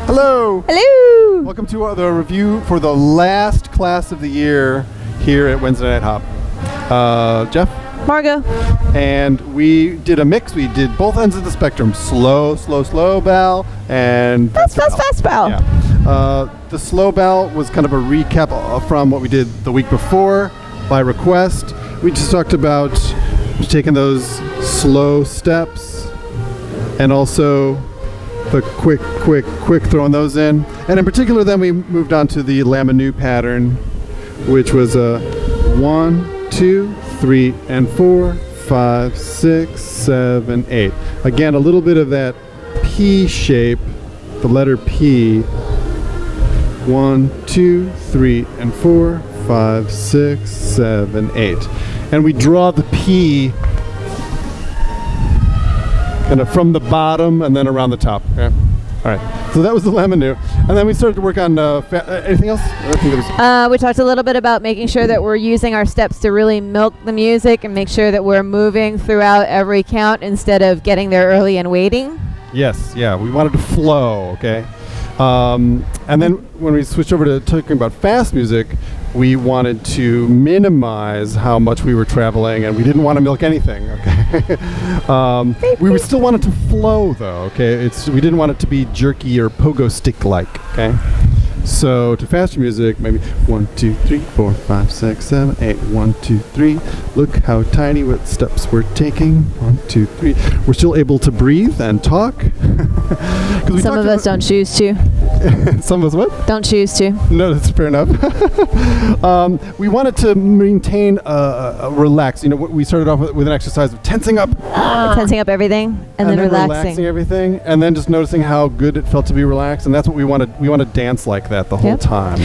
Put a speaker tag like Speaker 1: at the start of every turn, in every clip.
Speaker 1: Hello!
Speaker 2: Hello!
Speaker 1: Welcome to the review for the last class of the year here at Wednesday Night Hop. Jeff?
Speaker 2: Margot.
Speaker 1: And we did a mix. We did both ends of the spectrum. Slow, bell, and
Speaker 2: Fast bell.
Speaker 1: Yeah. The slow bell was kind of a recap from what we did the week before by request. We just talked about taking those slow steps and also the quick throwing those in. And in particular, then we moved on to the Lamanu pattern, which was a 1, 2, 3, and 4, 5, 6, 7, 8. Again, a little bit of that P shape, the letter P. 1, 2, 3, and 4, 5, 6, 7, 8. And we draw the P kind of from the bottom and then around the top. Okay. All right. So that was the Lamanu. And then we started to work on anything else? I think it was
Speaker 2: We talked a little bit about making sure that we're using our steps to really milk the music and make sure that we're moving throughout every count instead of getting there early and waiting.
Speaker 1: Yes, yeah. We wanted to flow, okay? And then when we switched over to talking about fast music, we wanted to minimize how much we were traveling, and we didn't want to milk anything, okay? We still wanted to flow, though, okay? We didn't want it to be jerky or pogo stick-like, okay? So to faster music, maybe 1, 2, 3, 4, 5, 6, 7, 8. 1, 2, 3. Look how tiny what steps we're taking. 1, 2, 3. We're still able to breathe and talk.
Speaker 2: Some of us don't choose to.
Speaker 1: Some of us what?
Speaker 2: Don't choose to.
Speaker 1: No, that's fair enough. We wanted to maintain a relax. You know, we started off with an exercise of tensing up.
Speaker 2: Tensing up everything and then relaxing
Speaker 1: everything, and then just noticing how good it felt to be relaxed. And that's what we wanted. We want to dance like that the whole time.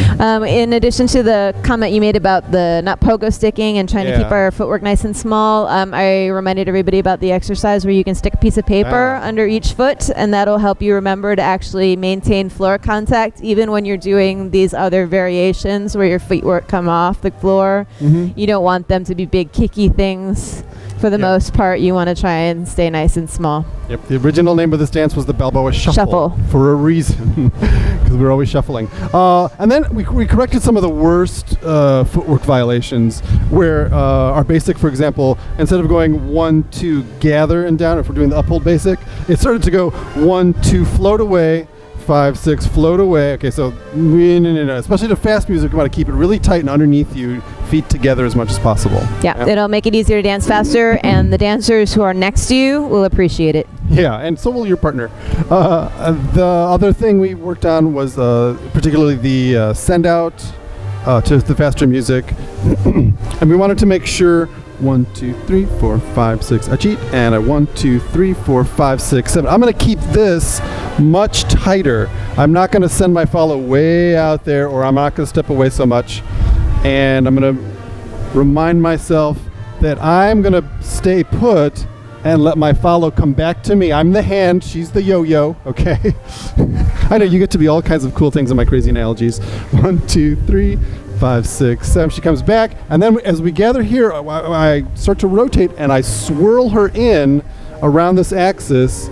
Speaker 2: In addition to the comment you made about the not pogo sticking and trying to keep our footwork nice and small, I reminded everybody about the exercise where you can stick a piece of paper under each foot, and that'll help you remember to actually maintain floor contact even when you're doing these other variations where your feet come off the floor. You don't want them to be big kicky things. For the most part, you want to try and stay nice and small.
Speaker 1: Yep. The original name of this dance was the Balboa Shuffle. For a reason, because we were always shuffling. And then we corrected some of the worst footwork violations, where our basic, for example, instead of going 1, 2, gather and down, if we're doing the uphold basic, it started to go 1, 2, float away, 5, 6, float away. Okay, so no. Especially to fast music, you want to keep it really tight and underneath you, feet together as much as possible.
Speaker 2: Yeah, it'll make it easier to dance faster, and the dancers who are next to you will appreciate it.
Speaker 1: Yeah, and so will your partner. The other thing we worked on was particularly the send out to the faster music, and we wanted to make sure 1, 2, 3, 4, 5, 6. I cheat, and 1, 2, 3, 4, 5, 6, 7. I'm going to keep this much tighter. I'm not going to send my follow way out there, or I'm not going to step away so much. And I'm going to remind myself that I'm going to stay put and let my follow come back to me. I'm the hand, she's the yo-yo, okay? I know you get to be all kinds of cool things in my crazy analogies. 1, 2, 3, 5, 6, 7. She comes back, and then as we gather here, I start to rotate and I swirl her in around this axis,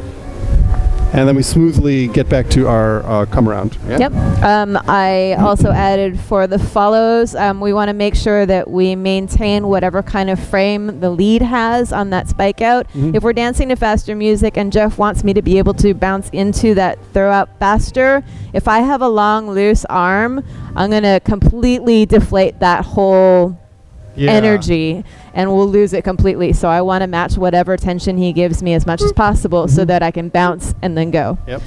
Speaker 1: and then we smoothly get back to our come around. Yeah?
Speaker 2: Yep. I also added for the follows, we want to make sure that we maintain whatever kind of frame the lead has on that spike out. If we're dancing to faster music and Jeff wants me to be able to bounce into that throw out faster, if I have a long, loose arm, I'm going to completely deflate that whole energy, and we'll lose it completely. So I want to match whatever tension he gives me as much as possible so that I can bounce and then go.
Speaker 1: Yep.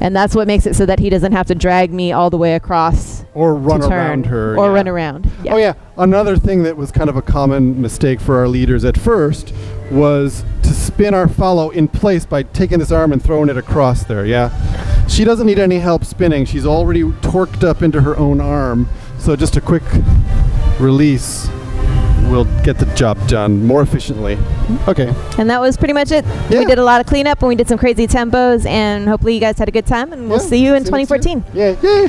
Speaker 2: And that's what makes it so that he doesn't have to drag me all the way across
Speaker 1: or run around her.
Speaker 2: Or run around. Yeah.
Speaker 1: Oh yeah, another thing that was kind of a common mistake for our leaders at first was to spin our follow in place by taking this arm and throwing it across there. Yeah, she doesn't need any help spinning. She's already torqued up into her own arm. So just a quick release will get the job done more efficiently. Okay.
Speaker 2: And that was pretty much it.
Speaker 1: Yeah.
Speaker 2: We did a lot of cleanup and we did some crazy tempos, and hopefully you guys had a good time, and we'll see you in 2014.
Speaker 1: Yeah. Yay.